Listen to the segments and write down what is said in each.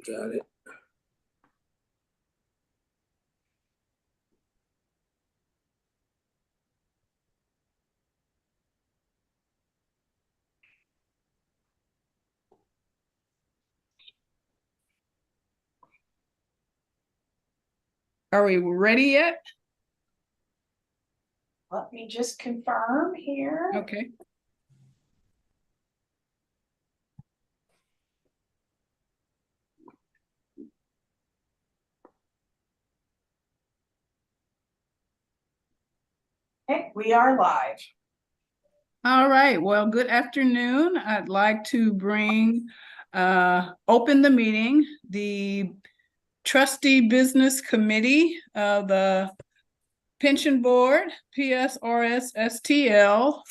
Got it. Are we ready yet? Let me just confirm here. Okay. Okay, we are live. All right. Well, good afternoon. I'd like to open the meeting. The Trustee Business Committee of the Pension Board, PSRS STL.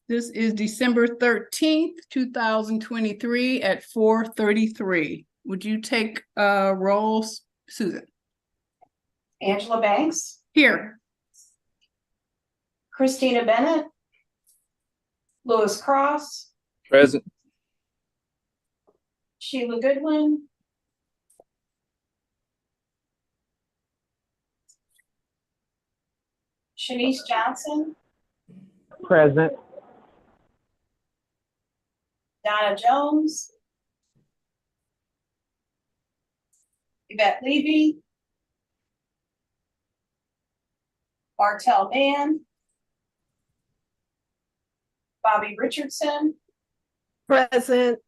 This is December 13th, 2023 at 4:33. Would you take rolls, Susan? Angela Banks. Here. Christina Bennett. Lewis Cross. Present. Sheila Goodwin. Shanice Johnson. Present. Donna Jones. Yvette Levy. Bartel Mann. Bobby Richardson. Present.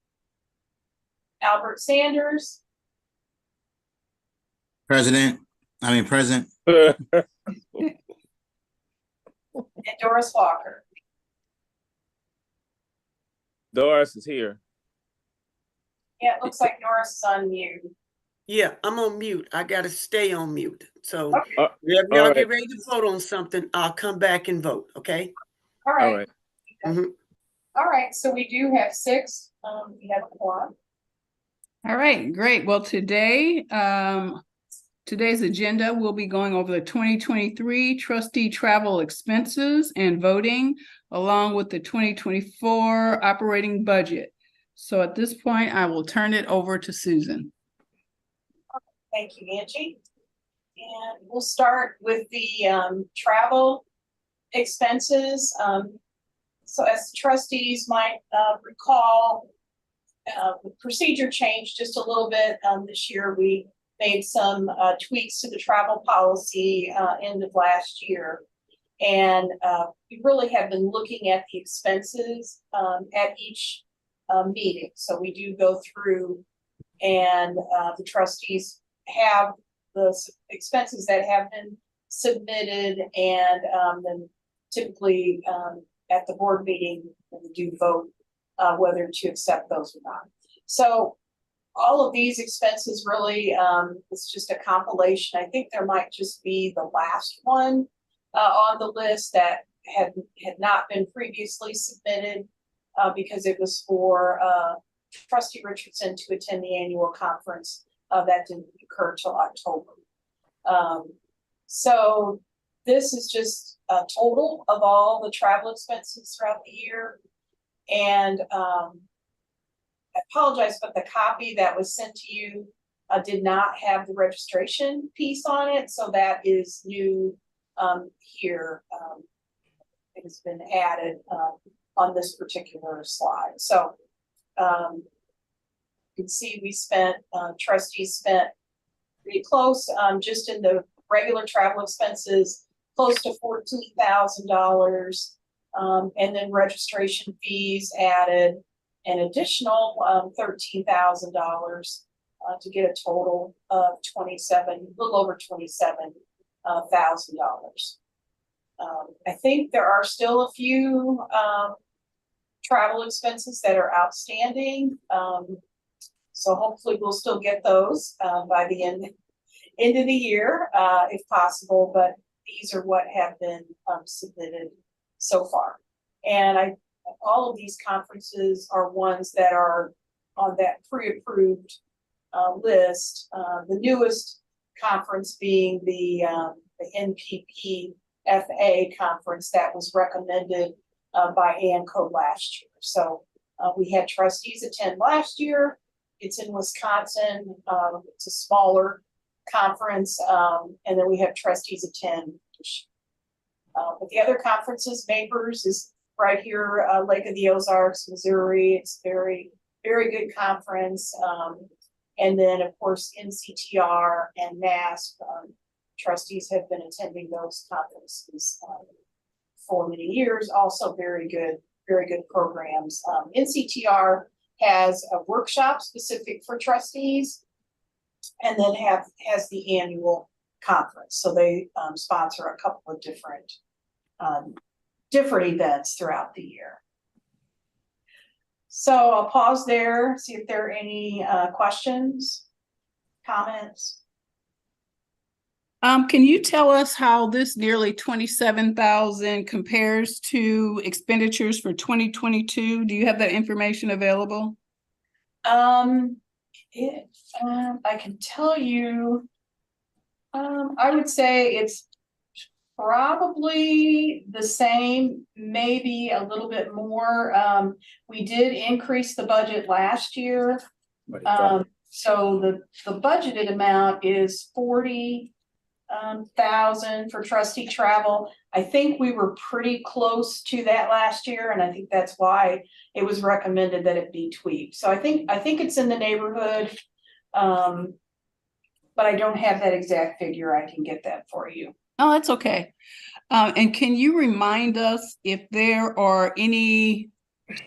Albert Sanders. Present. And Doris Walker. Doris is here. Yeah, it looks like Doris is on mute. Yeah, I'm on mute. I gotta stay on mute. So Okay. if y'all all get right. ready to vote on something, I'll come back and vote, okay? All right. All right. Mhm. All right, so we do have 6. We have a quorum. All right, great. Well, today's agenda, we'll be going over the 2023 trustee travel expenses and voting, along with the 2024 operating budget. So at this point, I will turn it over to Susan. Thank you, Angie. And we'll start with the travel expenses. So as the trustees might recall, the procedure changed just a little bit. This year we made some tweaks to the travel policy end of last year. And we really have been looking at the expenses at each meeting. So we do go through, and the trustees have the expenses that have been submitted, and then typically at the board meeting, we do vote whether to accept those or not. So all of these expenses really, it's just a compilation. I think there might just be the last one on the list that had not been previously submitted because it was for Trustee Richardson to attend the annual conference. That didn't occur till October. So this is just a total of all the travel expenses throughout the year. And I apologize, but the copy that was sent to you did not have the registration piece on it. So that is new here. It has been added on this particular slide. So you can see we spent, trustees spent pretty close just in the regular travel expenses, close to $14,000. And then registration fees added an additional $13,000 to get a total of a little over $27,000. I think there are still a few travel expenses that are outstanding. So hopefully we'll still get those by the end of the year, if possible, but these are what have been submitted so far. And all of these conferences are ones that are on that pre-approved list. The newest conference being the NPPFA conference that was recommended by ANCO last year. So we had trustees attend last year, It's in Wisconsin. It's a smaller conference, and then we have trustees attend. But the other conferences, Vapors is right here, Lake of the Ozarks, Missouri. It's very, very good conference. And then, of course, NCTR and NASP, trustees have been attending those conferences for many years. Also very good programs. NCTR has a workshop specific for trustees, and then has the annual conference. So they sponsor a couple of different events throughout the year. So I'll pause there, see if there are any questions, comments. Can you tell us how this nearly 27,000 compares to expenditures for 2022? Do you have that information available? I can tell you, I would say it's probably the same, maybe a little bit more. We did increase the budget last year. So the budgeted amount is 40,000 for trustee travel. I think we were pretty close to that last year, and I think that's why it was recommended that it be tweaked. So I think it's in the neighborhood, but I don't have that exact figure. I can get that for you. Oh, that's okay. And can you remind us if there are any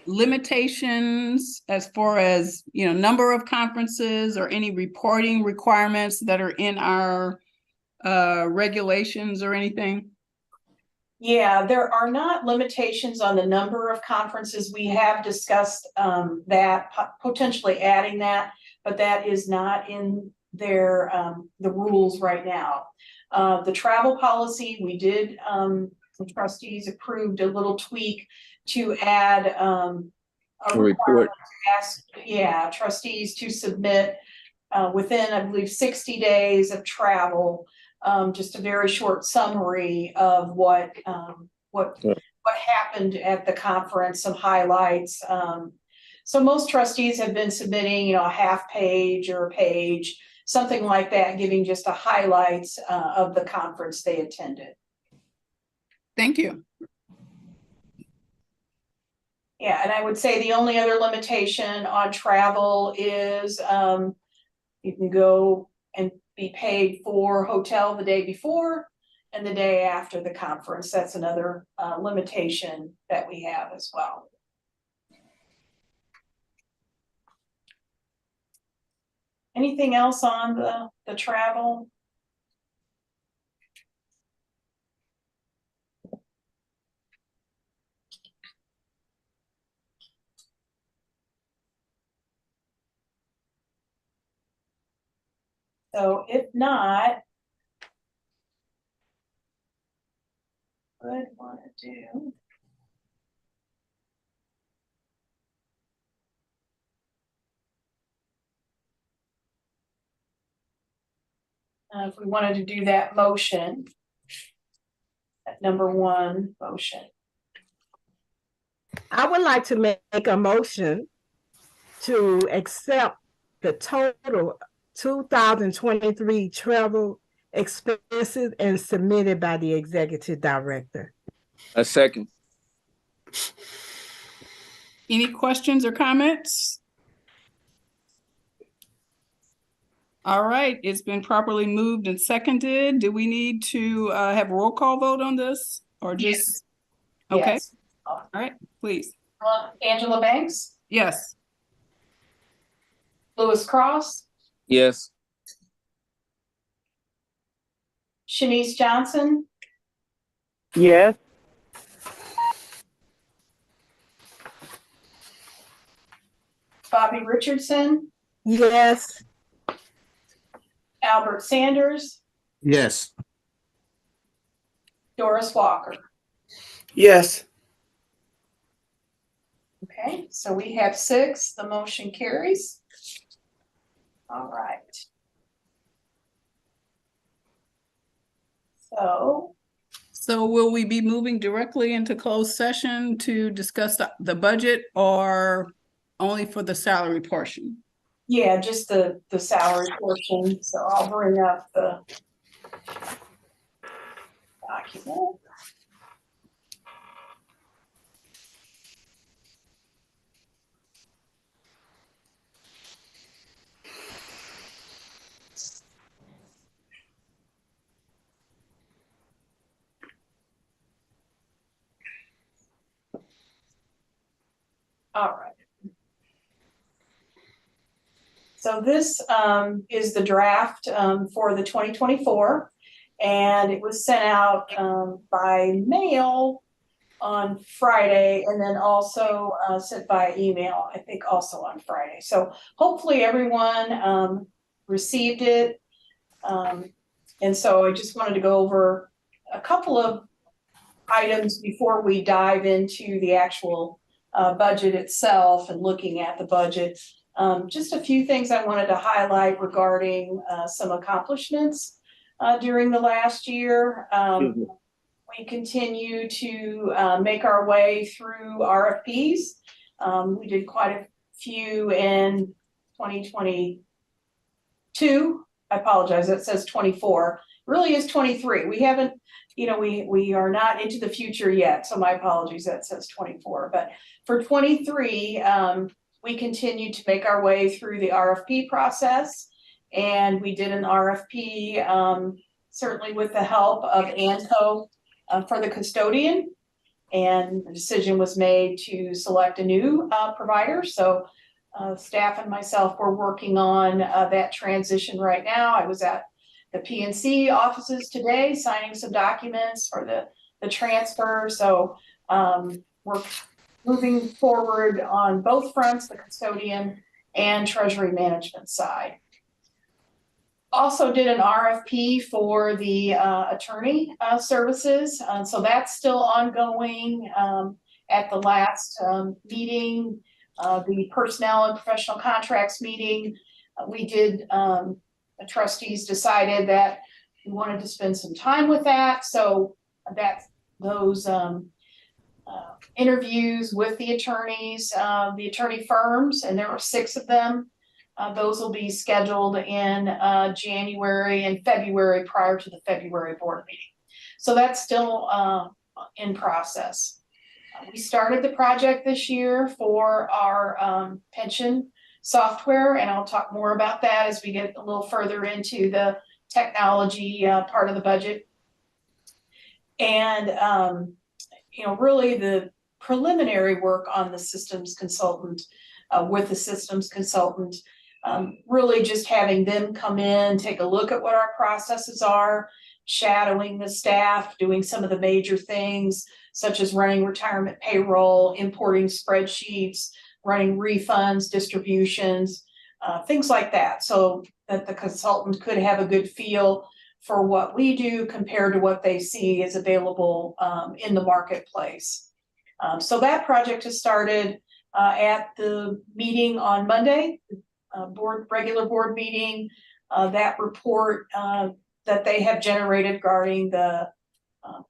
limitations as far as, number of conferences or any reporting requirements that are in our regulations or anything? Yeah, there are not limitations on the number of conferences. We have discussed that potentially adding that, but that is not in their the rules right now. The travel policy, we did, the trustees approved a little tweak to add a report. to ask, trustees to submit within, I believe, 60 days of travel, just a very short summary of what happened at the conference, some highlights. So most trustees have been submitting, a half page or a page, something like that, giving just a highlights of the conference they attended. Thank you. Yeah, and I would say the only other limitation on travel is you can go and be paid for hotel the day before and the day after the conference. That's another limitation that we have as well. Anything else on the travel? So if not, what I want to do. If we wanted to do that motion, that number one motion. I would like to make a motion to accept the total 2023 travel expenses and submitted by the executive director. A second. Any questions or comments? All right, it's been properly moved and seconded. Do we need to have a roll call vote on this or just? Yes. Okay. Yes. All right, please. Angela Banks, Yes. Lewis Cross, Yes. Shanice Johnson, Yes. Bobby Richardson, Yes. Albert Sanders, Yes. Doris Walker. Yes. Okay, so we have 6, the motion carries. All right. So will we be moving directly into closed session to discuss the budget or only for the salary portion? Yeah, just the salary portion. So I'll bring up the document. All right. So this is the draft for the 2024, and it was sent out by mail on Friday, and then also sent by email, I think also on Friday. So hopefully everyone received it. And so I just wanted to go over a couple of items before we dive into the actual budget itself and looking at the budget. Just a few things I wanted to highlight regarding some accomplishments during the last year. We continue to make our way through RFPs. We did quite a few in 2022. I apologize, that says 24. It really is 23. We haven't, we are not into the future yet. So my apologies, that says 24. But for 23, we continue to make our way through the RFP process. And we did an RFP, certainly with the help of ANCO for the custodian. And the decision was made to select a new provider. So staff and myself were working on that transition right now. I was at the PNC offices today signing some documents for the transfer. So we're moving forward on both fronts, the custodian and treasury management side. Also did an RFP for the attorney services. So that's still ongoing. At the last meeting, the personnel and professional contracts meeting, we did, the trustees decided that we wanted to spend some time with that. So that's those interviews with the attorneys, the attorney firms, and there were 6 of them. Those will be scheduled in January and February prior to the February board meeting. So that's still in process. We started the project this year for our pension software, and I'll talk more about that as we get a little further into the technology part of the budget. And, really the preliminary work on the systems consultant, with the systems consultant, really just having them come in, take a look at what our processes are, shadowing the staff, doing some of the major things, such as running retirement payroll, importing spreadsheets, running refunds, distributions, things like that, so that the consultant could have a good feel for what we do compared to what they see is available in the marketplace. So that project has started at the meeting on Monday, regular board meeting. That report that they have generated regarding the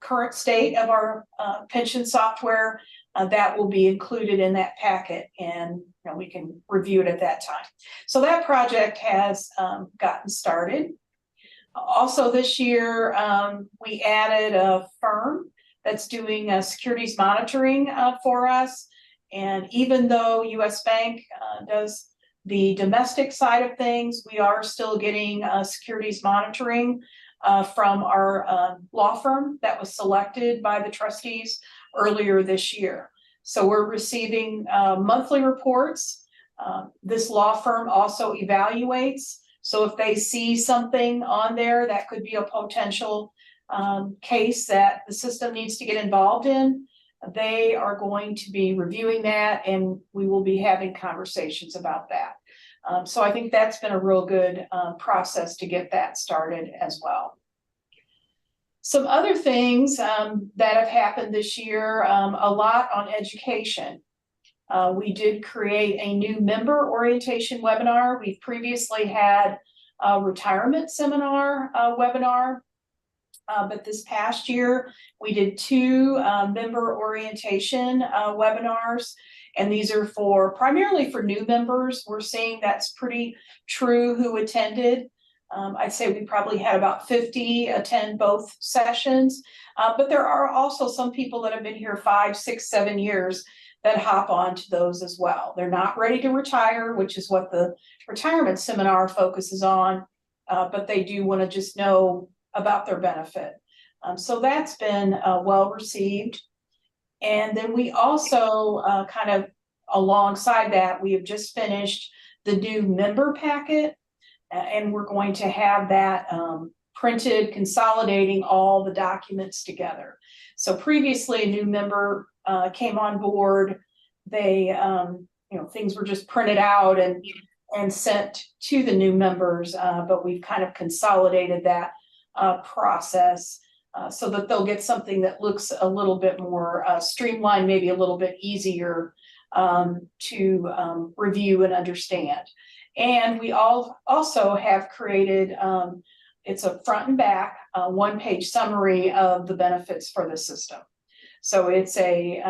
current state of our pension software, that will be included in that packet, and we can review it at that time. So that project has gotten started. Also this year, we added a firm that's doing securities monitoring for us. And even though US Bank does the domestic side of things, we are still getting securities monitoring from our law firm that was selected by the trustees earlier this year. So we're receiving monthly reports. This law firm also evaluates. So if they see something on there that could be a potential case that the system needs to get involved in, they are going to be reviewing that, and we will be having conversations about that. So I think that's been a real good process to get that started as well. Some other things that have happened this year, a lot on education. We did create a new member orientation webinar. We've previously had a retirement seminar webinar, but this past year we did 2 member orientation webinars. And these are primarily for new members. We're seeing that's pretty true who attended. I'd say we probably had about 50 attend both sessions, but there are also some people that have been here 5, 6, 7 years that hop on to those as well. They're not ready to retire, which is what the retirement seminar focuses on, but they do want to just know about their benefit. So that's been well received. And then we also kind of alongside that, we have just finished the new member packet, and we're going to have that printed, consolidating all the documents together. So previously, a new member came on board. They, things were just printed out and sent to the new members, but we've kind of consolidated that process so that they'll get something that looks a little bit more streamlined, maybe a little bit easier to review and understand. And we also have created, it's a front and back, one-page summary of the benefits for the system. So it's a,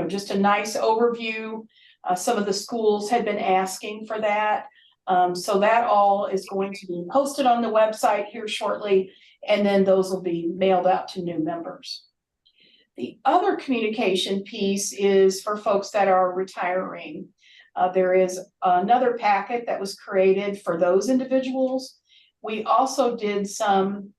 just a nice overview. Some of the schools had been asking for that. So that all is going to be posted on the website here shortly, and then those will be mailed out to new members. The other communication piece is for folks that are retiring. There is another packet that was created for those individuals. We also did some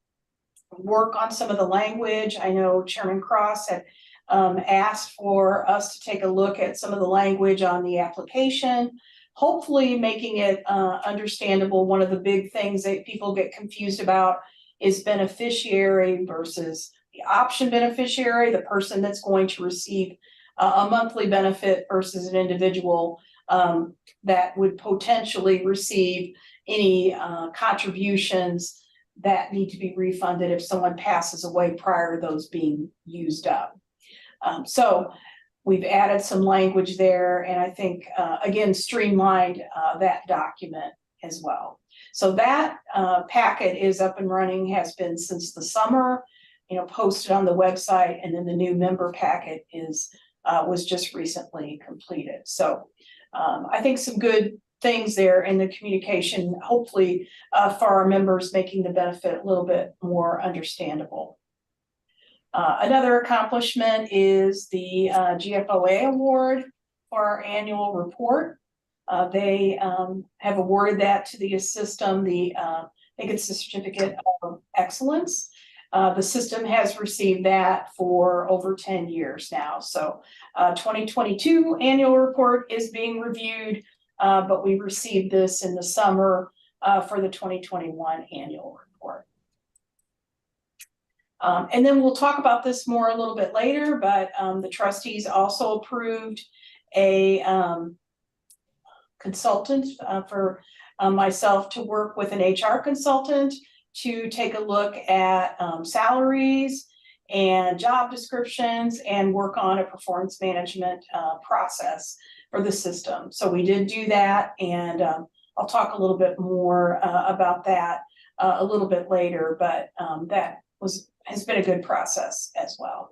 work on some of the language. I know Chairman Cross had asked for us to take a look at some of the language on the application, hopefully making it understandable. One of the big things that people get confused about is beneficiary versus the option beneficiary, the person that's going to receive a monthly benefit versus an individual that would potentially receive any contributions that need to be refunded if someone passes away prior to those being used up. So we've added some language there, and I think, again, streamlined that document as well. So that packet is up and running, has been since the summer, posted on the website, and then the new member packet was just recently completed. So I think some good things there in the communication, hopefully for our members, making the benefit a little bit more understandable. Another accomplishment is the GFOA award for our annual report. They have awarded that to the system, I think it's the Certificate of Excellence. The system has received that for over 10 years now. So 2022 annual report is being reviewed, but we received this in the summer for the 2021 annual report. And then we'll talk about this more a little bit later, but the trustees also approved a consultant for myself to work with an HR consultant to take a look at salaries and job descriptions and work on a performance management process for the system. So we did do that, and I'll talk a little bit more about that a little bit later, but that has been a good process as well.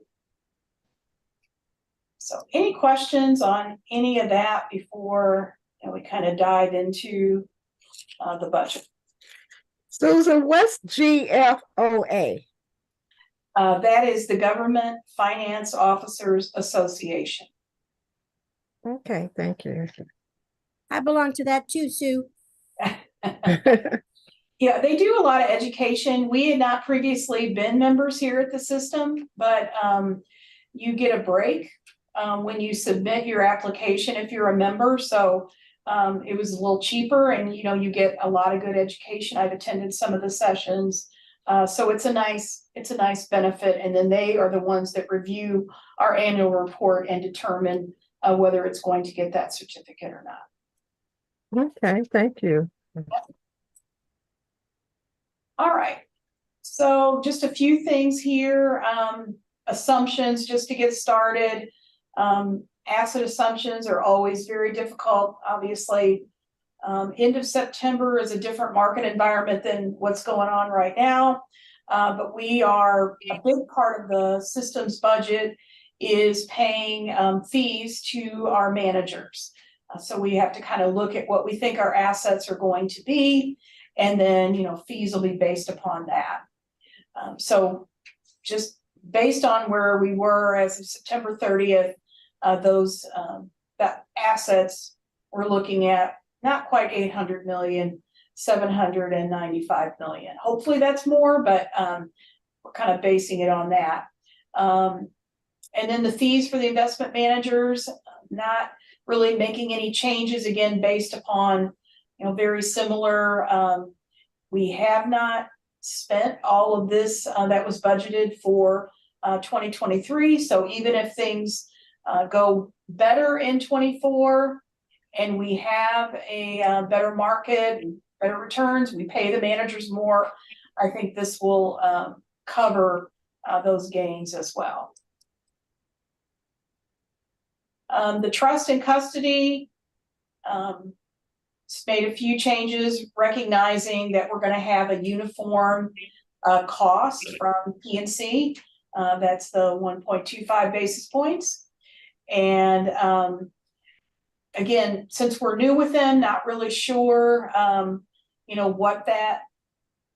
So any questions on any of that before we kind of dive into the budget? Susan, what's GFOA? That is the Government Finance Officers Association. Okay, thank you. I belong to that too, Sue. Yeah, they do a lot of education. We had not previously been members here at the system, but you get a break when you submit your application if you're a member. So it was a little cheaper, and you get a lot of good education. I've attended some of the sessions, so it's a nice benefit. And then they are the ones that review our annual report and determine whether it's going to get that certificate or not. Okay, thank you. All right, so just a few things here. Assumptions, just to get started. Asset assumptions are always very difficult. Obviously, end of September is a different market environment than what's going on right now. But a big part of the system's budget is paying fees to our managers. So we have to kind of look at what we think our assets are going to be, and then, you know, fees will be based upon that. So just based on where we were as of September 30th, those that assets we're looking at not quite 800 million, 795 million. Hopefully that's more, but we're kind of basing it on that. And then the fees for the investment managers, not really making any changes, again, based upon, you know, very similar. We have not spent all of this that was budgeted for 2023. So even if things go better in 24 and we have a better market, better returns, we pay the managers more, I think this will cover those gains as well. The trust and custody, made a few changes, recognizing that we're going to have a uniform cost from PNC. That's the 1.25 basis points. And again, since we're new with them, not really sure, you know, what that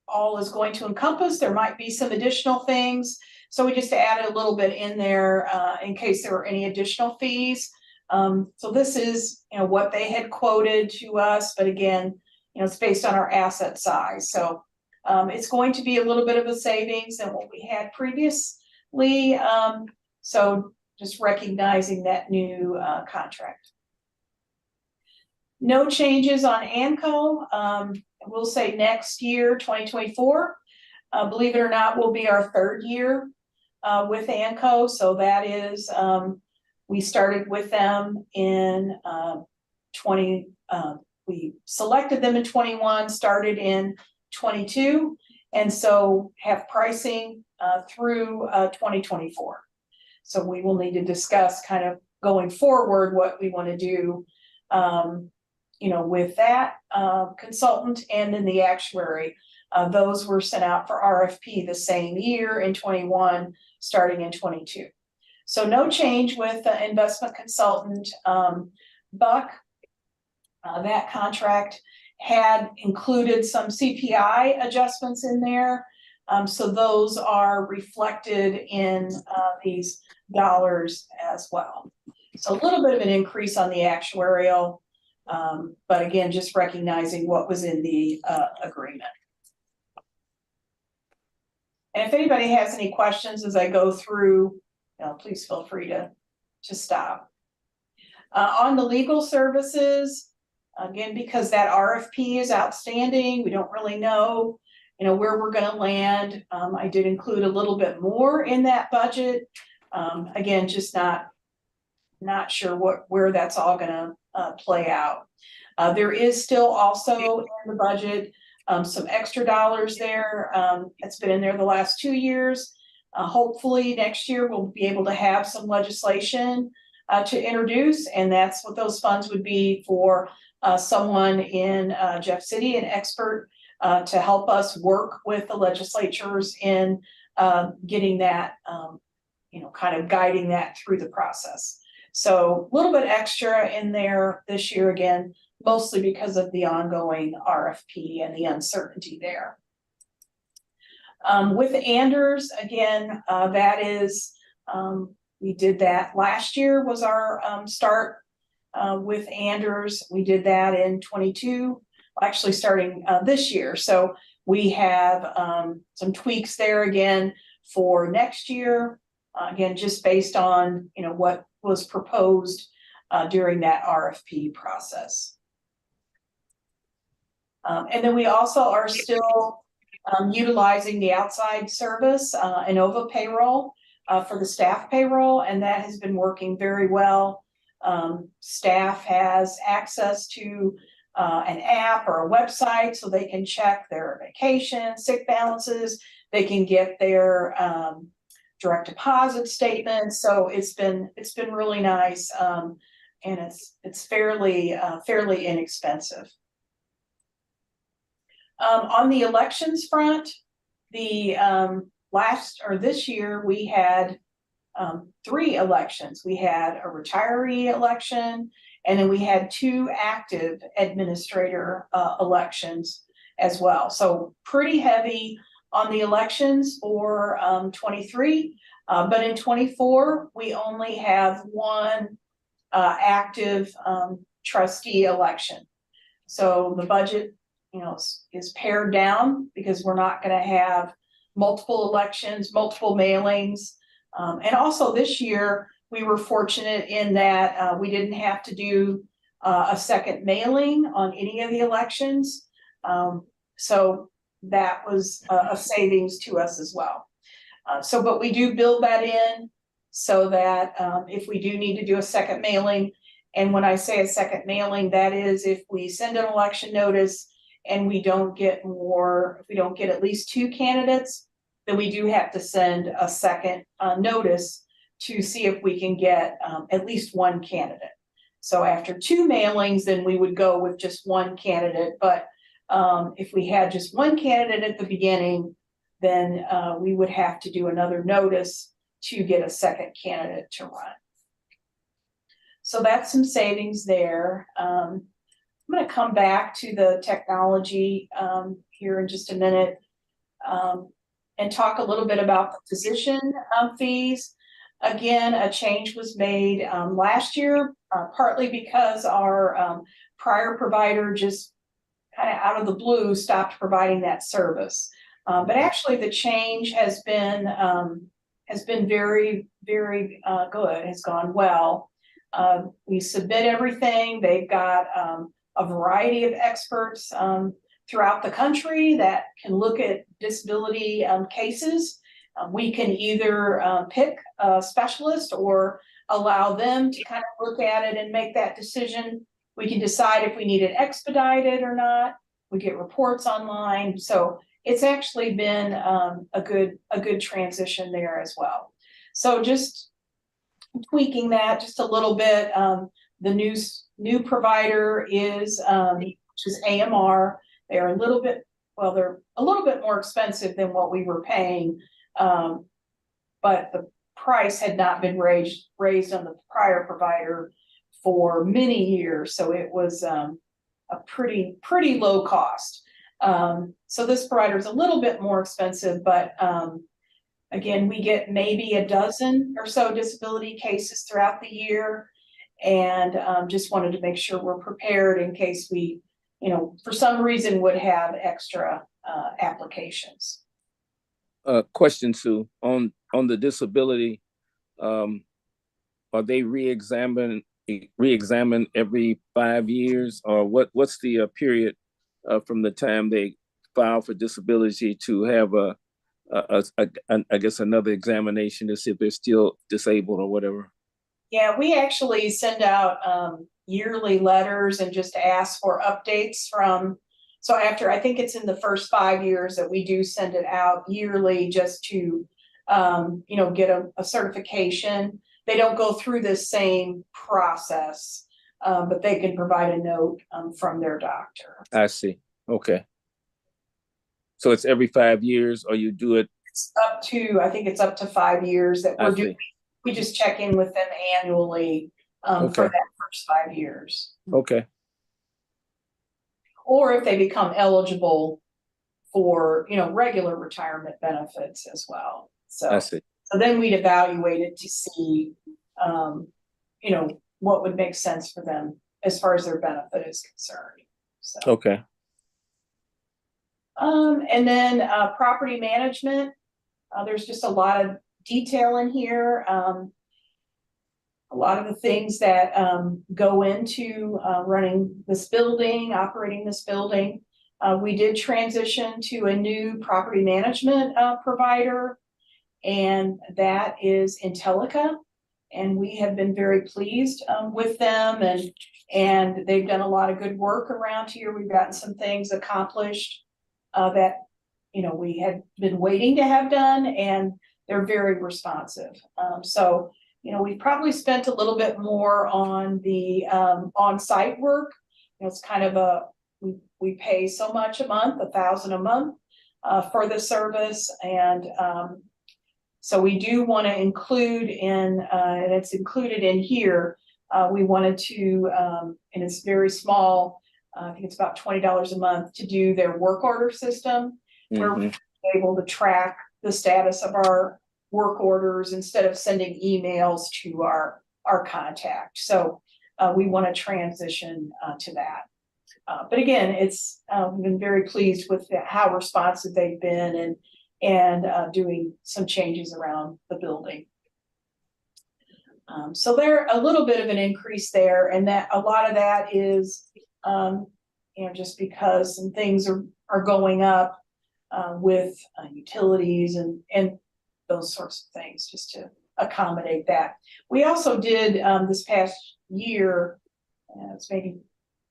all is going to encompass. There might be some additional things. So we just added a little bit in there in case there were any additional fees. So this is, you know, what they had quoted to us, but again, you know, it's based on our asset size. So it's going to be a little bit of a savings than what we had previously. So just recognizing that new contract. No changes on ANCO. We'll say next year, 2024, believe it or not, will be our third year with ANCO. So that is, we started with them in 20, we selected them in 21, started in 22, and so have pricing through 2024. So we will need to discuss kind of going forward what we want to do, you know, with that consultant and then the actuary. Those were sent out for RFP the same year in 21, starting in 22. So no change with the investment consultant. Buck, that contract had included some CPI adjustments in there. So those are reflected in these dollars as well. So a little bit of an increase on the actuarial, but again, just recognizing what was in the agreement. And if anybody has any questions as I go through, you know, please feel free to stop. On the legal services, again, because that RFP is outstanding, we don't really know, you know, where we're going to land. I did include a little bit more in that budget. Again, just not sure where that's all going to play out. There is still also in the budget some extra dollars there. It's been in there the last 2 years. Hopefully next year we'll be able to have some legislation to introduce, and that's what those funds would be for someone in Jeff City, an expert, to help us work with the legislatures in getting that, you know, kind of guiding that through the process. So a little bit extra in there this year, again, mostly because of the ongoing RFP and the uncertainty there. With Anders, again, that is, we did that last year was our start with Anders. We did that in 22, actually starting this year. So we have some tweaks there again for next year. Again, just based on, you know, what was proposed during that RFP process. And then we also are still utilizing the outside service, Innova Payroll, for the staff payroll, and that has been working very well. Staff has access to an app or a website so they can check their vacation, sick balances, they can get their direct deposit statements. So it's been really nice, and it's fairly inexpensive. On the elections front, the this year we had 3 elections. We had a retiree election, and then we had 2 active administrator elections as well. So pretty heavy on the elections for 23. But in 24, we only have 1 active trustee election. So the budget, is pared down because we're not going to have multiple elections, multiple mailings. And also this year, we were fortunate in that we didn't have to do a second mailing on any of the elections. So that was a savings to us as well. But we do build that in so that if we do need to do a second mailing, and when I say a second mailing, that is if we send an election notice and we don't get if we don't get at least 2 candidates, then we do have to send a second notice to see if we can get at least 1 candidate. So after 2 mailings, then we would go with just 1 candidate. But if we had just 1 candidate at the beginning, then we would have to do another notice to get a second candidate to run. So that's some savings there. I'm going to come back to the technology here in just a minute and talk a little bit about the physician fees. Again, a change was made last year, partly because our prior provider just kind of out of the blue stopped providing that service. But actually the change has been very, very good. It's gone well. We submit everything. They've got a variety of experts throughout the country that can look at disability cases. We can either pick a specialist or allow them to kind of look at it and make that decision. We can decide if we need it expedited or not. We get reports online. So it's actually been a good transition there as well. So just tweaking that just a little bit. The new provider is which is AMR. They're a little bit more expensive than what we were paying, but the price had not been raised on the prior provider for many years, so it was a pretty low cost. So this provider is a little bit more expensive, but again, we get maybe a dozen or so disability cases throughout the year, and just wanted to make sure we're prepared in case we, for some reason would have extra applications. Question, Sue, on the disability, are they re-examined every 5 years, or what's the period from the time they file for disability to have I guess another examination to see if they're still disabled or whatever? Yeah, we actually send out yearly letters and just ask for updates from. So after, I think it's in the first 5 years that we do send it out yearly just to, get a certification. They don't go through the same process, but they can provide a note from their doctor. I see. Okay. So it's every 5 years, or you do it? It's I think it's up to 5 years that we're doing. We just check in with them annually for that first 5 years. Okay. Or if they become eligible for, regular retirement benefits as well. So, I see. So then we'd evaluate it to see, what would make sense for them as far as their benefit is concerned. So. Okay. And then property management, there's just a lot of detail in here. A lot of the things that go into running this building, operating this building. We did transition to a new property management provider, and that is Intellica. And we have been very pleased with them, and they've done a lot of good work around here. We've gotten some things accomplished that we had been waiting to have done, and they're very responsive. So we probably spent a little bit more on the on-site work. It's kind of we pay so much a month, $1,000 a month for the service, and So we do want to include in, and it's included in here, we wanted to, and it's very small, I think it's about $20 a month to do their work order system, where we're able to track the status of our work orders instead of sending emails to our contact. So we want to transition to that. But again, it's we've been very pleased with how responsive they've been and doing some changes around the building. So there a little bit of an increase there, and that a lot of that is just because some things are going up with utilities and those sorts of things, just to accommodate that. We also did this past year, it's maybe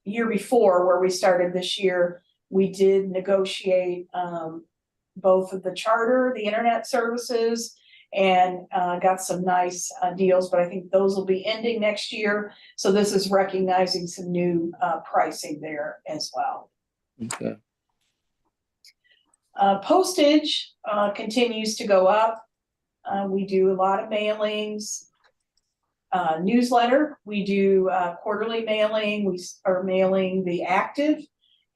a year before where we started this year, we did negotiate both of the charter, the internet services, and got some nice deals, but I think those will be ending next year. So this is recognizing some new pricing there as well. Okay. Postage continues to go up. We do a lot of mailings. Newsletter, we do quarterly mailing. We are mailing the active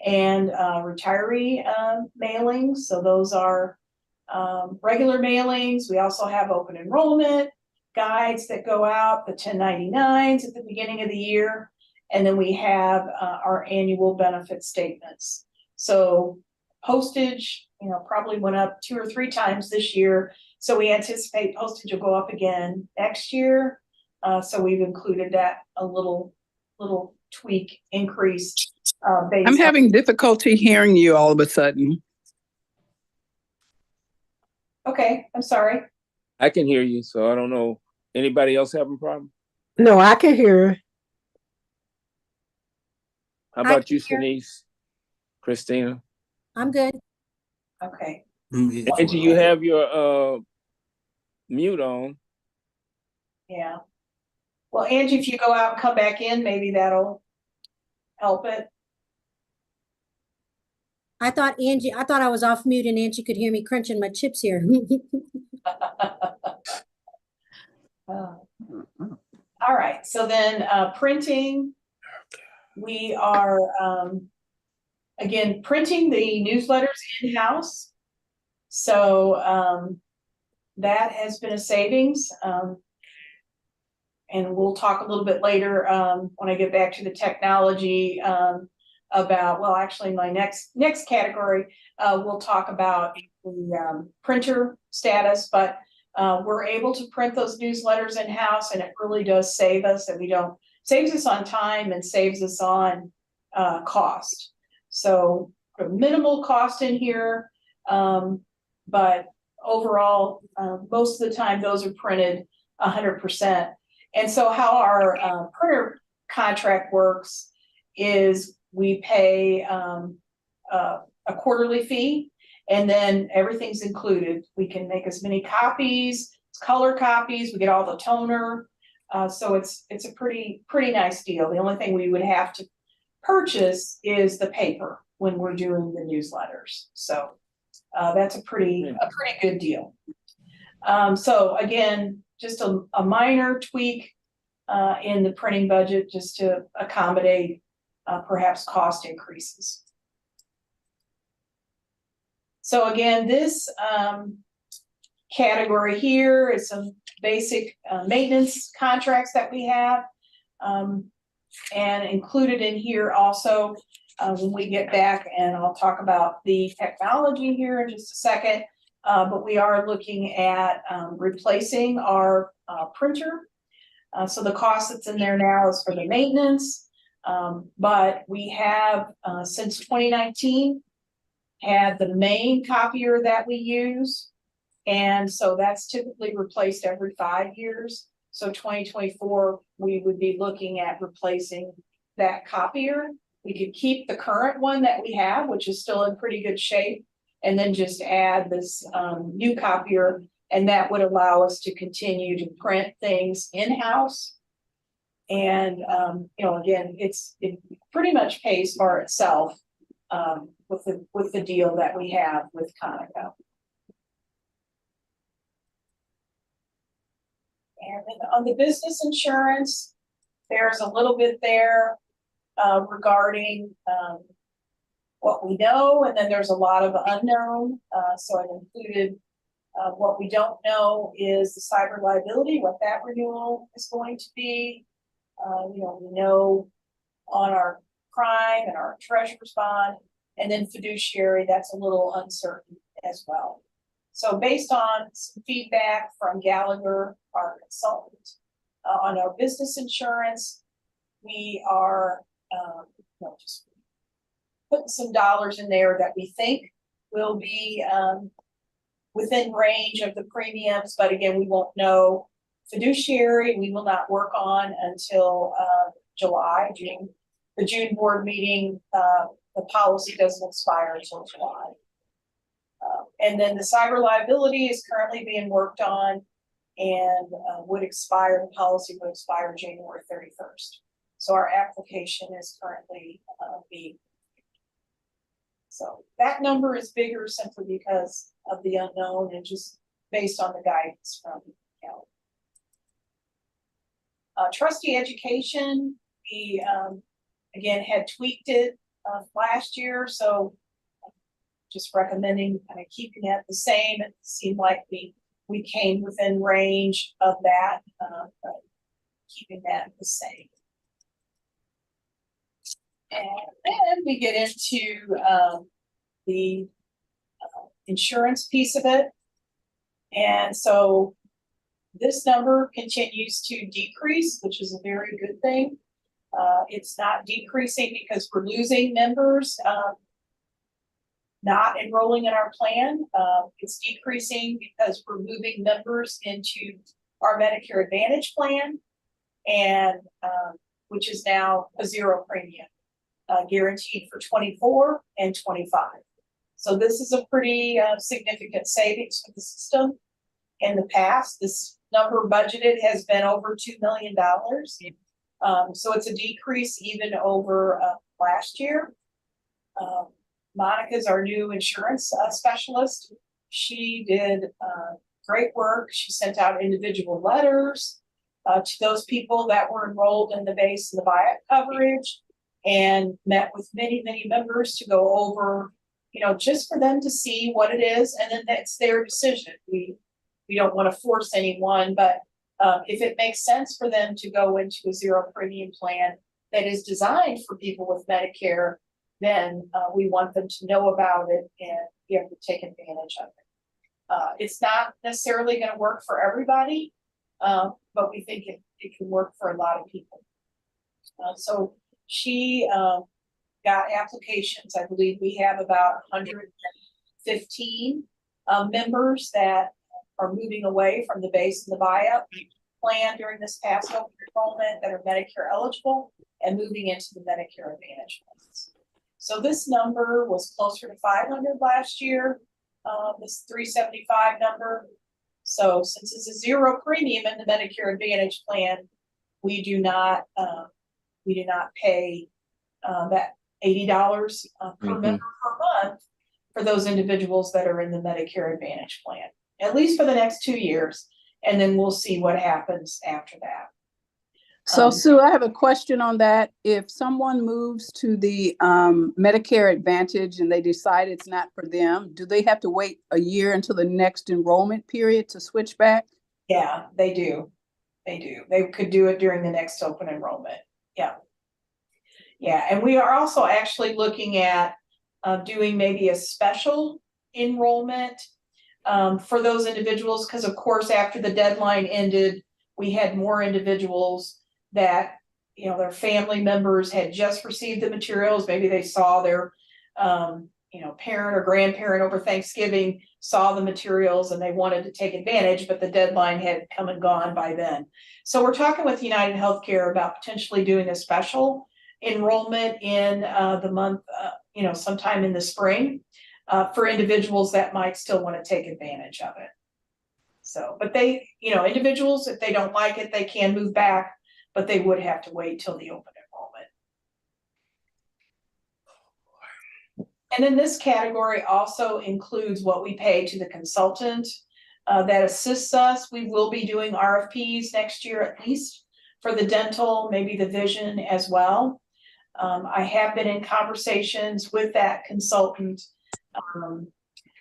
and retiree mailings. So those are regular mailings. We also have open enrollment guides that go out, the 1099s at the beginning of the year. And then we have our annual benefit statements. So postage, probably went up 2 or 3 times this year. So we anticipate postage will go up again next year. So we've included that a little tweak increase. I'm having difficulty hearing you all of a sudden. Okay, I'm sorry. I can hear you, so I don't know. Anybody else having a problem? No, I can hear. How I about can you, hear. Shanice? Christina? I'm good. Okay. Angie, you have your mute on. Yeah. Well, Angie, if you go out and come back in, maybe that'll help it. I thought I was off mute and Angie could hear me crunching my chips here. All right, so then printing, we are again printing the newsletters in-house. So that has been a savings. And we'll talk a little bit later when I get back to the technology about, well, actually my next category, we'll talk about the printer status, but we're able to print those newsletters in-house, and it really does save us, and saves us on time and saves us on cost. So minimal cost in here, but overall, most of the time those are printed 100%. And so how our printer contract works is we pay a quarterly fee, and then everything's included. We can make as many copies, color copies, we get all the toner. So it's a pretty nice deal. The only thing we would have to purchase is the paper when we're doing the newsletters. So that's a pretty good deal. So again, just a minor tweak in the printing budget just to accommodate perhaps cost increases. So again, this category here is some basic maintenance contracts that we have, and included in here also when we get back, and I'll talk about the technology here in just a second, but we are looking at replacing our printer. So the cost that's in there now is for the maintenance, but we have since 2019 had the main copier that we use, and so that's typically replaced every 5 years. So 2024 we would be looking at replacing that copier. We could keep the current one that we have, which is still in pretty good shape, and then just add this new copier, and that would allow us to continue to print things in-house. And again, it pretty much pays for itself with the deal that we have with Conoco. And then on the business insurance, there's a little bit there regarding what we know, and then there's a lot of unknown. So I've included what we don't know is the cyber liability, what that renewal is going to be. We know on our crime and our treasurer's bond, and then fiduciary, that's a little uncertain as well. So based on some feedback from Gallagher, our consultant, on our business insurance, we are just putting some dollars in there that we think will be within range of the premiums, but again, we won't know. Fiduciary, we will not work on until June. The June board meeting, the policy doesn't expire until July. And then the cyber liability is currently being worked on and the policy would expire January 31st. So our application is currently being. So that number is bigger simply because of the unknown and just based on the guidance from Cal. Trustee education, we again had tweaked it last year, so just recommending kind of keeping it the same. It seemed like we came within range of that, but keeping that the same. And then we get into the insurance piece of it. And so this number continues to decrease, which is a very good thing. It's not decreasing because we're losing members not enrolling in our plan. It's decreasing because we're moving members into our Medicare Advantage plan, and which is now a zero premium, guaranteed for 24 and 25. So this is a pretty significant savings for the system. In the past, this number budgeted has been over $2 million. So it's a decrease even over last year. Monica's our new insurance specialist. She did great work. She sent out individual letters to those people that were enrolled in the base and the buyout coverage, and met with many, many members to go over, just for them to see what it is, and then that's their decision. We don't want to force anyone, but if it makes sense for them to go into a zero premium plan that is designed for people with Medicare, then we want them to know about it and be able to take advantage of it. It's not necessarily going to work for everybody, but we think it can work for a lot of people. So she got applications. I believe we have about 115 members that are moving away from the base and the buyout plan during this past open enrollment that are Medicare eligible and moving into the Medicare Advantage plans. So this number was closer to 500 last year, this 375 number. So since it's a zero premium in the Medicare Advantage plan, we do not pay that $80 per member per month for those individuals that are in the Medicare Advantage plan, at least for the next 2 years. And then we'll see what happens after that. So Sue, I have a question on that. If someone moves to the Medicare Advantage and they decide it's not for them, do they have to wait a year until the next enrollment period to switch back? Yeah, they do. They do. They could do it during the next open enrollment. Yeah. Yeah, and we are also actually looking at doing maybe a special enrollment for those individuals, because of course, after the deadline ended, we had more individuals that, their family members had just received the materials. Maybe they saw their, parent or grandparent over Thanksgiving, saw the materials and they wanted to take advantage, but the deadline had come and gone by then. So we're talking with United Healthcare about potentially doing a special enrollment in the month, sometime in the spring for individuals that might still want to take advantage of it. So, but they, individuals, if they don't like it, they can move back, but they would have to wait till the open enrollment. And then this category also includes what we pay to the consultant. that assists us. We will be doing RFPs next year at least for the dental, maybe the vision as well. I have been in conversations with that consultant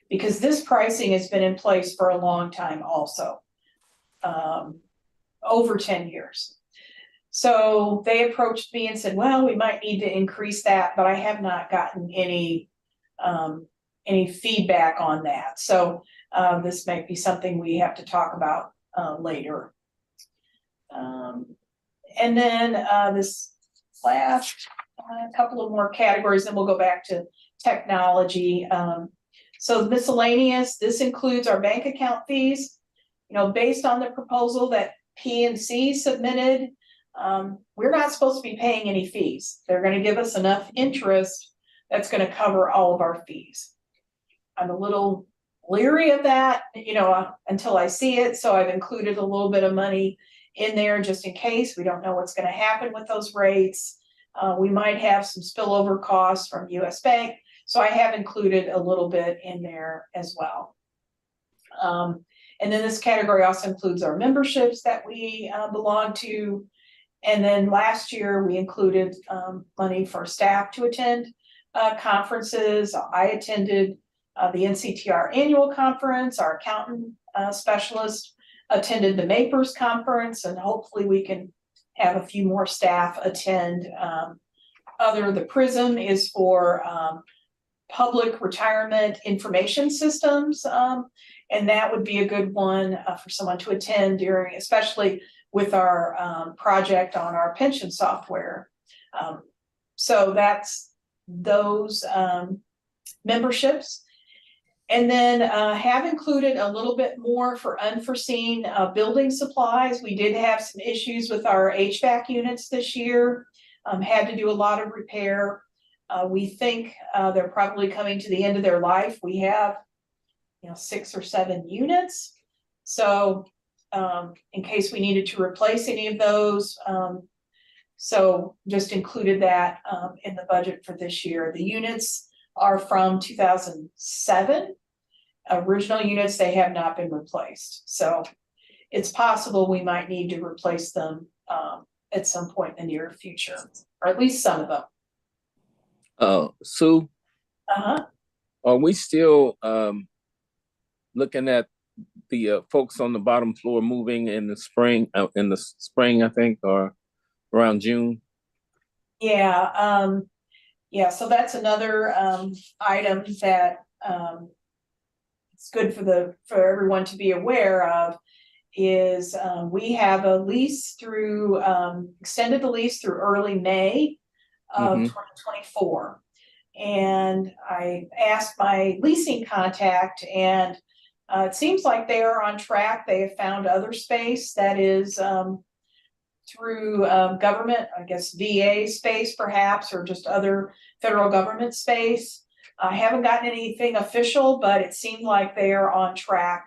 because this pricing has been in place for a long time also, over 10 years. So they approached me and said, well, we might need to increase that, but I have not gotten any feedback on that. So this might be something we have to talk about later. And then this last couple of more categories, then we'll go back to technology. So miscellaneous, this includes our bank account fees. You know, based on the proposal that PNC submitted, we're not supposed to be paying any fees. They're going to give us enough interest that's going to cover all of our fees. I'm a little leery of that, you know, until I see it. So I've included a little bit of money in there just in case. We don't know what's going to happen with those rates. We might have some spillover costs from US Bank. So I have included a little bit in there as well. And then this category also includes our memberships that we belong to. And then last year we included money for staff to attend conferences. I attended the NCTR annual conference. Our accountant specialist attended the MAPERS conference, and hopefully we can have a few more staff attend. The PRISM is for public retirement information systems, and that would be a good one for someone to attend during, especially with our project on our pension software. So that's those memberships. And then have included a little bit more for unforeseen building supplies. We did have some issues with our HVAC units this year, had to do a lot of repair. We think they're probably coming to the end of their life. We have, 6 or 7 units. So in case we needed to replace any of those, so just included that in the budget for this year. The units are from 2007. Original units, they have not been replaced. So it's possible we might need to replace them at some point in the near future, or at least some of them. Sue, are we still looking at the folks on the bottom floor moving in the spring, I think, or around June? Yeah, so that's another item that it's good for everyone to be aware of, is we have a lease through, extended the lease through early May of 2024. And I asked my leasing contact, and it seems like they are on track. They have found other space that is through government, I guess VA space perhaps, or just other federal government space. I haven't gotten anything official, but it seemed like they are on track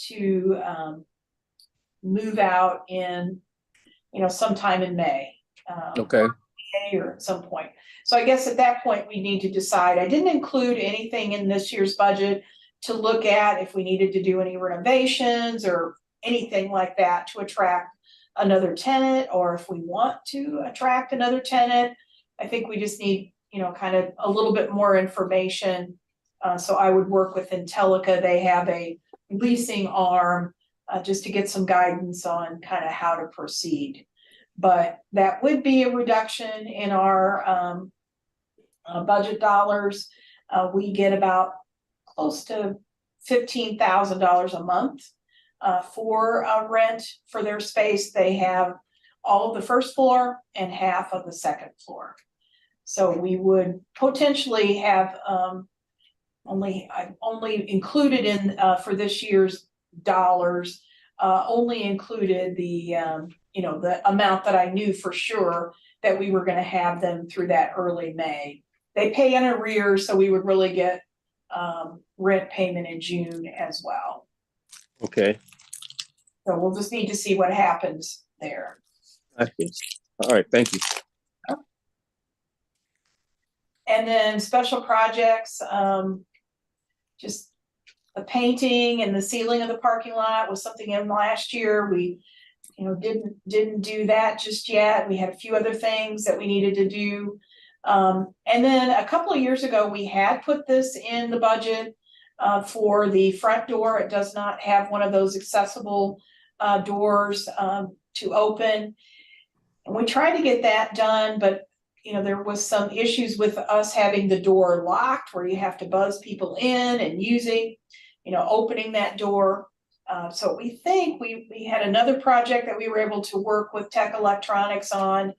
to move out in, sometime in May. Okay. May or at some point. So I guess at that point we need to decide. I didn't include anything in this year's budget to look at if we needed to do any renovations or anything like that to attract another tenant, or if we want to attract another tenant. I think we just need, kind of a little bit more information. So I would work with Intellica. They have a leasing arm just to get some guidance on kind of how to proceed. But that would be a reduction in our budget dollars. We get about close to $15,000 a month for rent for their space. They have all of the first floor and half of the second floor. So we would potentially have I've only included in for this year's dollars, only included the the amount that I knew for sure that we were going to have them through that early May. They pay in arrears, so we would really get rent payment in June as well. Okay. So we'll just need to see what happens there. I see. All right, thank you. And then special projects, just the painting and the ceiling of the parking lot was something in last year. We, didn't do that just yet. We had a few other things that we needed to do. And then a couple of years ago, we had put this in the budget for the front door. It does not have one of those accessible doors to open. And we tried to get that done, but there was some issues with us having the door locked where you have to buzz people in and opening that door. So we think we had another project that we were able to work with Tech Electronics on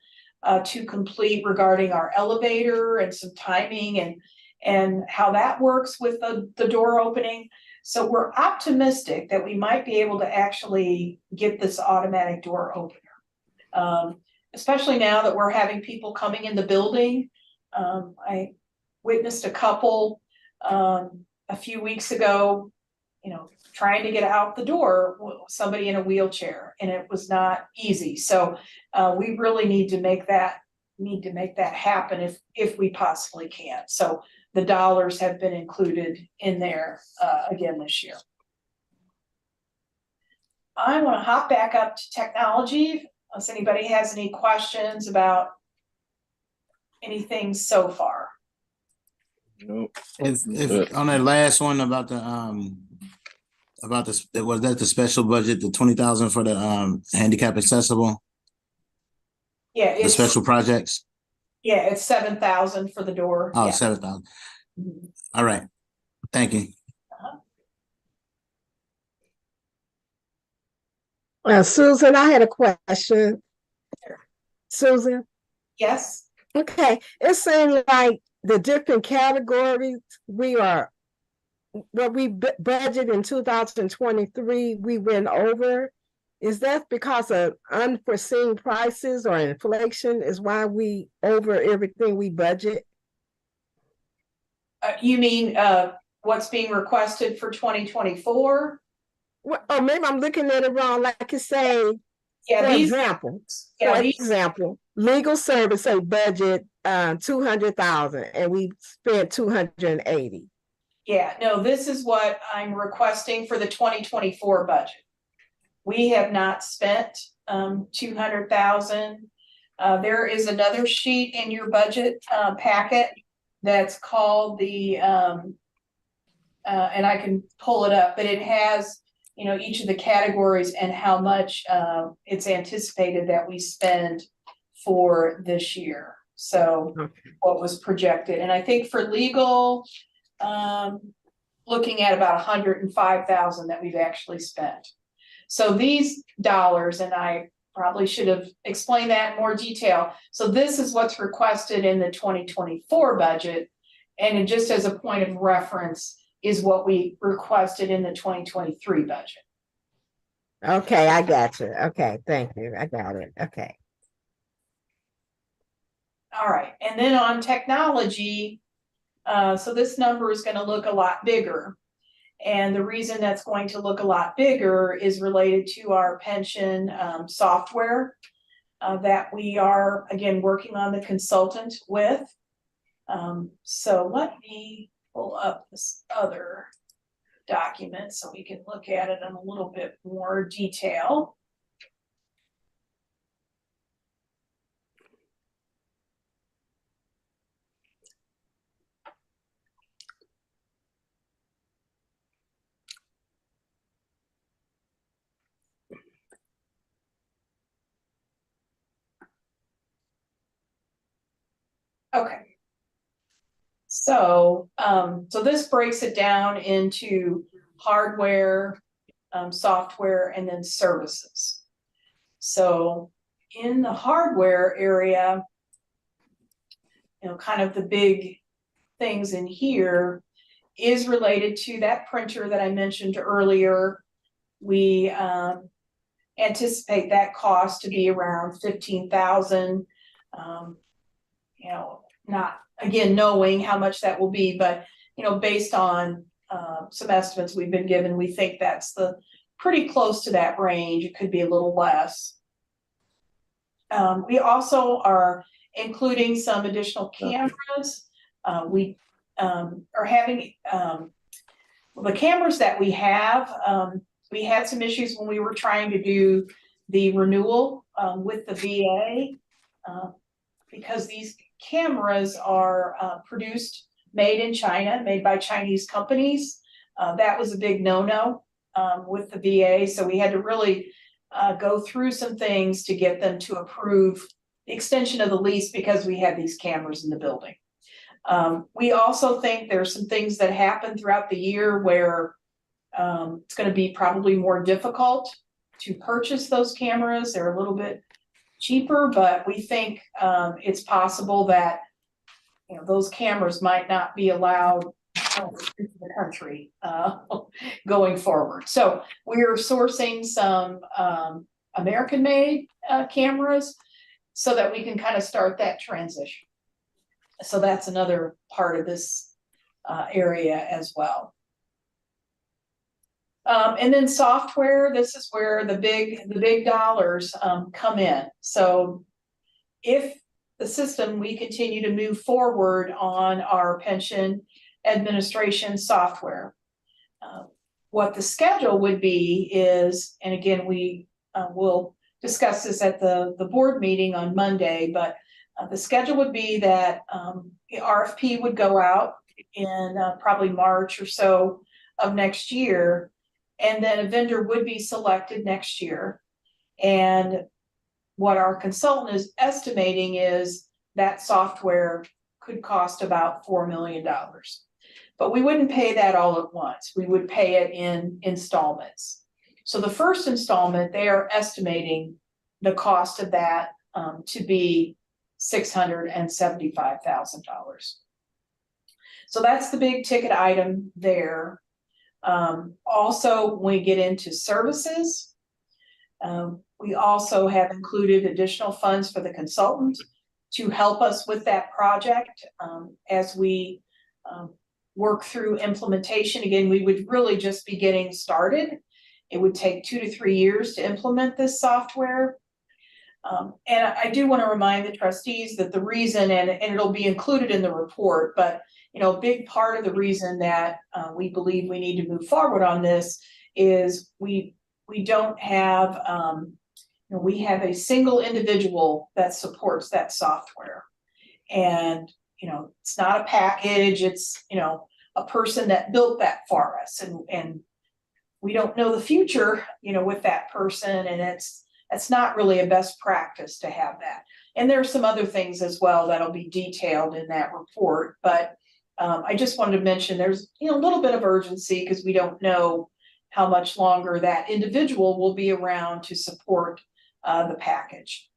to complete regarding our elevator and some timing and how that works with the door opening. So we're optimistic that we might be able to actually get this automatic door opener. Especially now that we're having people coming in the building. I witnessed a couple a few weeks ago, trying to get out the door, somebody in a wheelchair, and it was not easy. So we really need to make that happen if we possibly can. So the dollars have been included in there again this year. I want to hop back up to technology. Unless anybody has any questions about anything so far. No. If on that last one about the was that the special budget, the 20,000 for the handicap accessible, Yeah, the it's special projects? Yeah, it's 7,000 for the door. Oh, Yeah. 7,000. Mhm. All right. Thank you. Susan, I had a question. Susan, Yes. okay, it seems like the different categories what we budgeted in 2023, we went over. Is that because of unforeseen prices or inflation is why we over everything we budget? You mean what's being requested for 2024? Well, or maybe I'm looking at it wrong. Like you say, Yeah, for these. example, legal service a budget 200,000 and we spent 280. Yeah, no, this is what I'm requesting for the 2024 budget. We have not spent 200,000. There is another sheet in your budget packet that's called the and I can pull it up, but it has each of the categories and how much it's anticipated that we spend for this year. So what was projected, and I think for legal, looking at about 105,000 that we've actually spent. So these dollars, and I probably should have explained that in more detail. So this is what's requested in the 2024 budget, and just as a point of reference is what we requested in the 2023 budget. Okay, I got you. Okay, thank you. I got it. Okay. All right, and then on technology, so this number is going to look a lot bigger. And the reason that's going to look a lot bigger is related to our pension software that we are, again, working on the consultant with. So let me pull up this other document so we can look at it in a little bit more detail. Okay. So, so this breaks it down into hardware, software, and then services. So in the hardware area, kind of the big things in here is related to that printer that I mentioned earlier. We anticipate that cost to be around 15,000. Not again knowing how much that will be, but based on some estimates we've been given, we think that's pretty close to that range. It could be a little less. We also are including some additional cameras. We are having The cameras that we have, we had some issues when we were trying to do the renewal with the VA because these cameras are produced, made in China, made by Chinese companies. That was a big no-no with the VA. So we had to really go through some things to get them to approve the extension of the lease because we had these cameras in the building. We also think there's some things that happen throughout the year where it's going to be probably more difficult to purchase those cameras. They're a little bit cheaper, but we think it's possible that those cameras might not be allowed into the country going forward. So we're sourcing some American-made cameras so that we can kind of start that transition. So that's another part of this area as well. And then software, this is where the big dollars come in. So if the system, we continue to move forward on our pension administration software, what the schedule would be is, and again, we will discuss this at the board meeting on Monday, but the schedule would be that the RFP would go out in probably March or so of next year, and then a vendor would be selected next year. And what our consultant is estimating is that software could cost about $4 million. But we wouldn't pay that all at once. We would pay it in installments. So the first installment, they are estimating the cost of that to be $675,000. So that's the big ticket item there. Also, when we get into services, we also have included additional funds for the consultant to help us with that project as we work through implementation. Again, we would really just be getting started. It would take 2 to 3 years to implement this software. And I do want to remind the trustees that the reason, and it'll be included in the report, but a big part of the reason that we believe we need to move forward on this is we don't have, we have a single individual that supports that software. And, it's not a package, it's, a person that built that for us. And we don't know the future, with that person. And it's not really a best practice to have that. And there are some other things as well that'll be detailed in that report. But I just wanted to mention there's, a little bit of urgency because we don't know how much longer that individual will be around to support the package.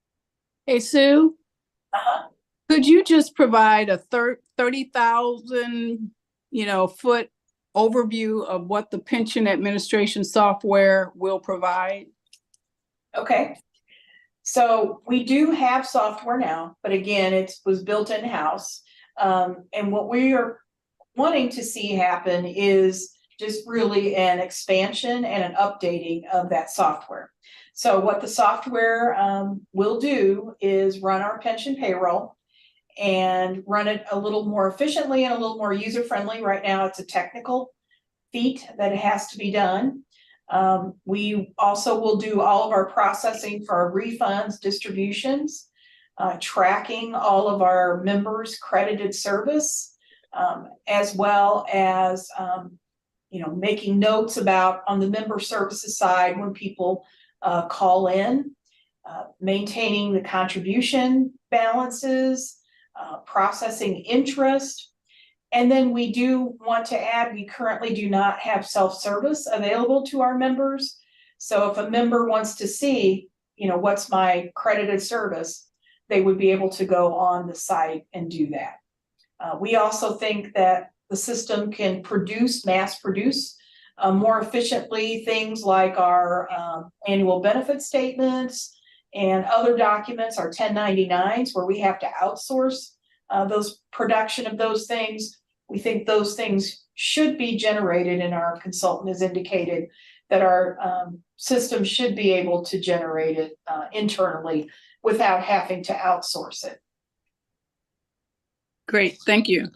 Hey, Sue, Uh-huh. could you just provide a 30,000, foot overview of what the pension administration software will provide? Okay. So we do have software now, but again, it was built in-house. And what we are wanting to see happen is just really an expansion and an updating of that software. So what the software will do is run our pension payroll and run it a little more efficiently and a little more user-friendly. Right now, it's a technical feat that has to be done. We also will do all of our processing for our refunds, distributions, tracking all of our members' credited service, as well as making notes about on the member services side when people call in, maintaining the contribution balances, processing interest. And then we do want to add, we currently do not have self-service available to our members. So if a member wants to see, what's my credited service, they would be able to go on the site and do that. We also think that the system can mass produce more efficiently things like our annual benefit statements and other documents, our 1099s, where we have to outsource those production of those things. We think those things should be generated, and our consultant has indicated that our system should be able to generate it internally without having to outsource it. Great, thank you.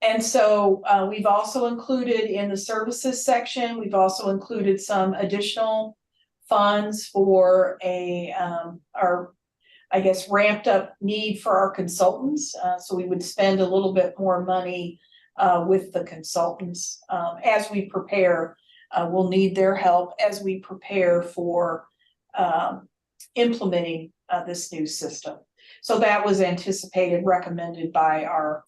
And so we've also included in the services section, we've also included some additional funds for our, I guess, ramped up need for our consultants. So we would spend a little bit more money with the consultants as we prepare. We'll need their help as we prepare for implementing this new system. So that was anticipated, recommended by our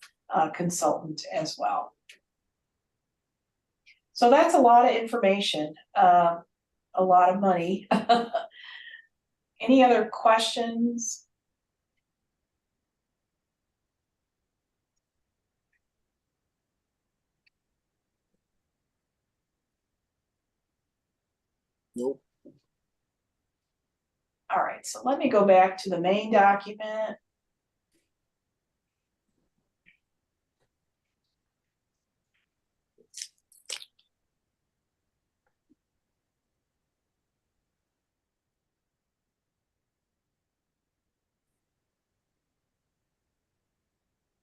consultant as well. So that's a lot of information, a lot of money. Any other questions? Nope. All right, so let me go back to the main document.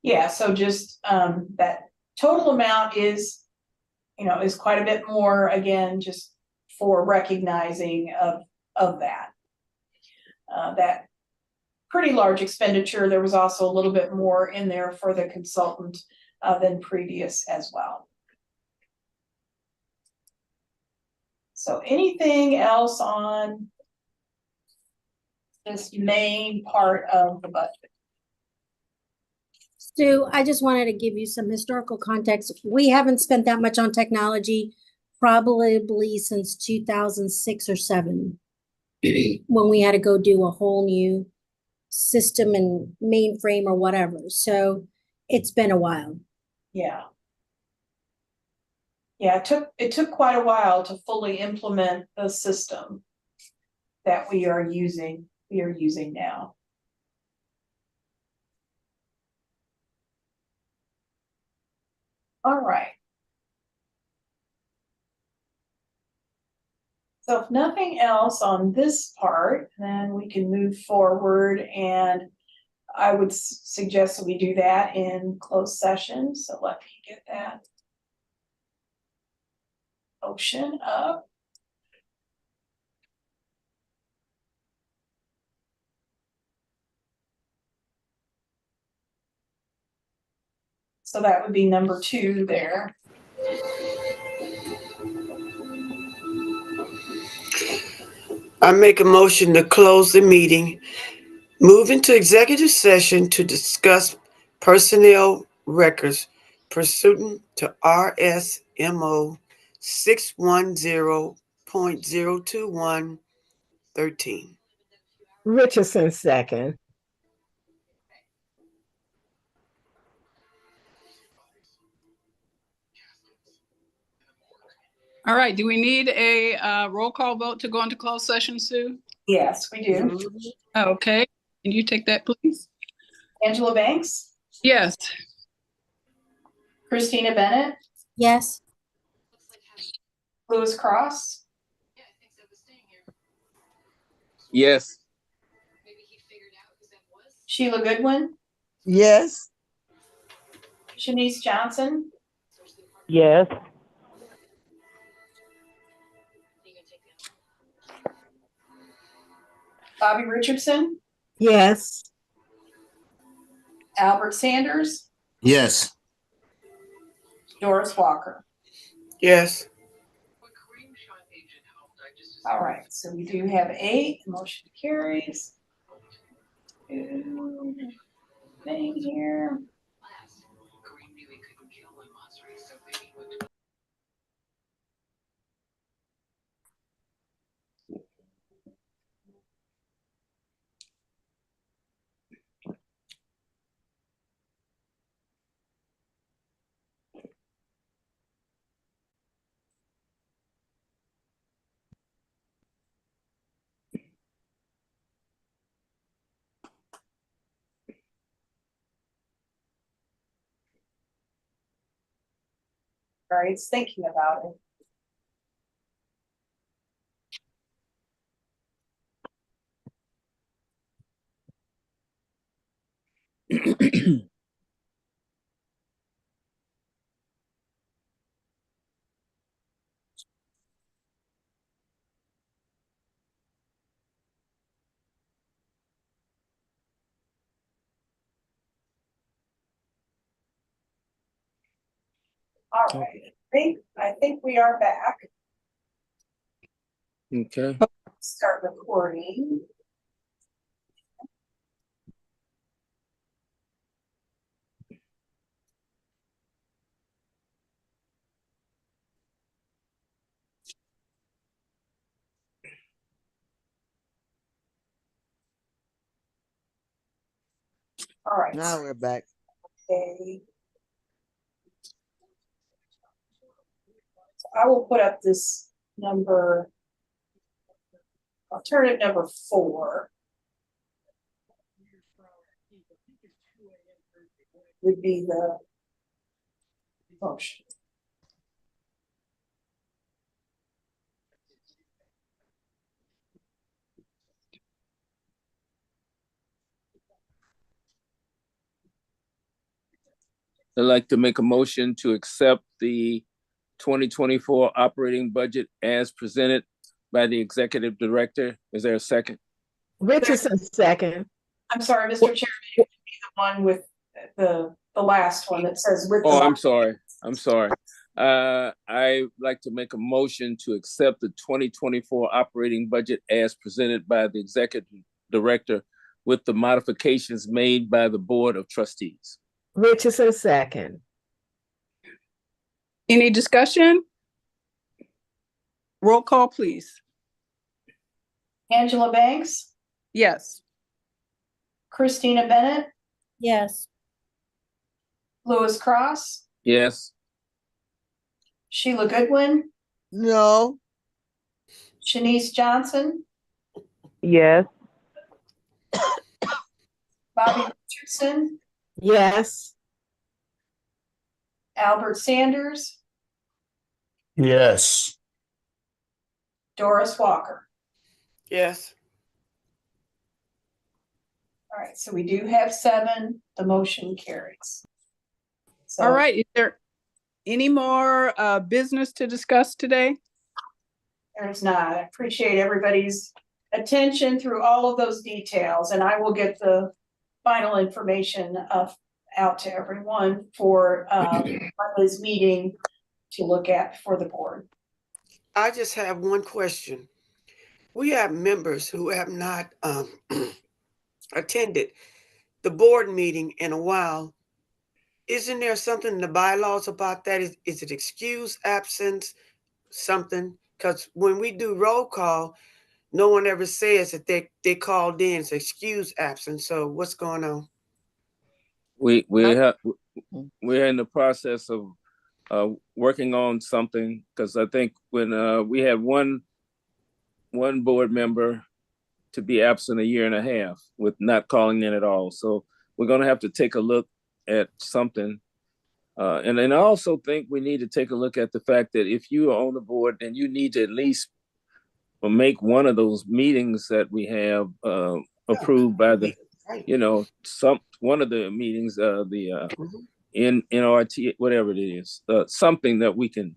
Yeah, so just that total amount is, is quite a bit more, again, just for recognizing of that. That pretty large expenditure. There was also a little bit more in there for the consultant than previous as well. So anything else on this main part of the budget? Stu, I just wanted to give you some historical context. We haven't spent that much on technology probably since 2006 or 7, when we had to go do a whole new system and mainframe or whatever. So it's been a while. Yeah. Yeah, it took quite a while to fully implement the system that we are using now. All right. So if nothing else on this part, then we can move forward, and I would suggest that we do that in closed session. So let me get that motion up. So that would be number 2 there. I make a motion to close the meeting, move into executive session to discuss personnel records pursuant to RSMO 610.02113. Richardson second. All right, do we need a roll call vote to go into closed session, Sue? Yes, we do. Okay, can you take that, please? Angela Banks, Yes. Christina Bennett, Yes. Lewis Cross, Yes. Sheila Goodwin, Yes. Shanice Johnson, Yes. Bobby Richardson, Yes. Albert Sanders, Yes. Doris Walker. Yes. All right, so we do have 8, motion carries. Thing here. All right, it's thinking about it. All right, I think we are back. Okay. Start recording. All right. Now we're back. Okay. So I will put up this number, alternative number 4. Would be the motion. I'd like to make a motion to accept the 2024 operating budget as presented by the executive director. Is there a second? Richardson, second. I'm sorry, Mr. Chairman, it would be the one with the last one that says with. Oh, I'm sorry. I'd like to make a motion to accept the 2024 operating budget as presented by the executive director with the modifications made by the Board of Trustees. Richardson, second. Any discussion? Roll call, please. Angela Banks, Yes. Christina Bennett, Yes. Louis Cross, Yes. Sheila Goodwin, No. Shanice Johnson, Yes. Bobby Richardson, Yes. Albert Sanders, Yes. Doris Walker. Yes. All right, so we do have 7. The motion carries. So, All right. Is there any more business to discuss today? there's not. I appreciate everybody's attention through all of those details, and I will get the final information out to everyone for Monday's meeting to look at for the board. I just have one question. We have members who have not attended the board meeting in a while. Isn't there something in the bylaws about that? Is it excused absence, something? Because when we do roll call, no one ever says that they called in. It's excused absence. So what's going on? We're in the process of working on something, because I think when we had one board member to be absent a year and a half with not calling in at all. So we're going to have to take a look at something. And then I also think we need to take a look at the fact that if you are on the board, then you need to at least make one of those meetings that we have approved by the, one of the meetings, in NRT, whatever it is, something that we can,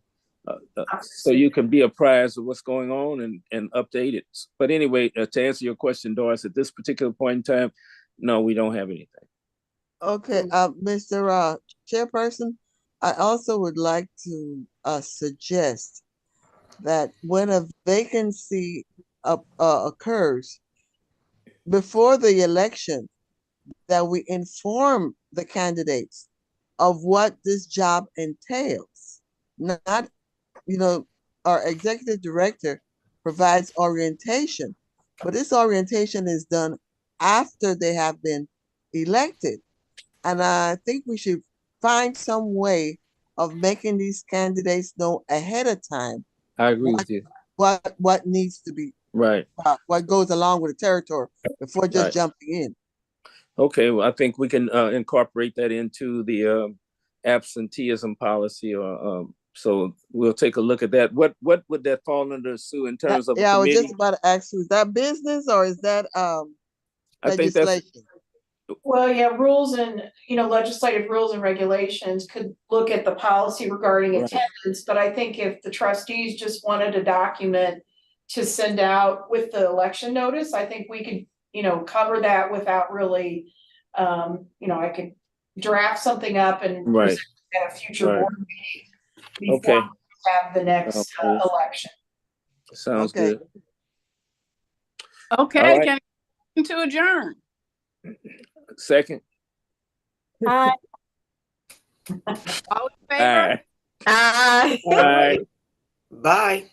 so you can be apprised of what's going on and update it. But anyway, to answer your question, Doris, at this particular point in time, no, we don't have anything. Okay, Mr. Chairperson, I also would like to suggest that when a vacancy occurs before the election, that we inform the candidates of what this job entails. Not, our executive director provides orientation, but this orientation is done after they have been elected. And I think we should find some way of making these candidates know ahead of time. I agree with you. What needs to be right. What goes along with the territory before just jumping in. Okay, well, I think we can incorporate that into the absenteeism policy, or so we'll take a look at that. What would that fall under, Sue, in terms of? Yeah, I was just about to ask you, is that business or is that legislation? Well, yeah, rules and, legislative rules and regulations could look at the policy regarding attendance, but I think if the trustees just wanted a document to send out with the election notice, I think we could, cover that without really, I could draft something up and present at a future board meeting. before Okay. we have the next election. Sounds Okay. good. Okay, All right. can I to adjourn? Second. All in favor? Aye. Aye. Aye. Bye.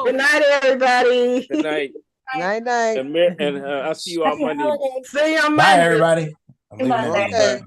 Good night, everybody. Good night. Night, night. And I'll see you all Happy Monday. holidays. See you on Bye, Monday. everybody. I'm Good leaving Monday. it. Okay.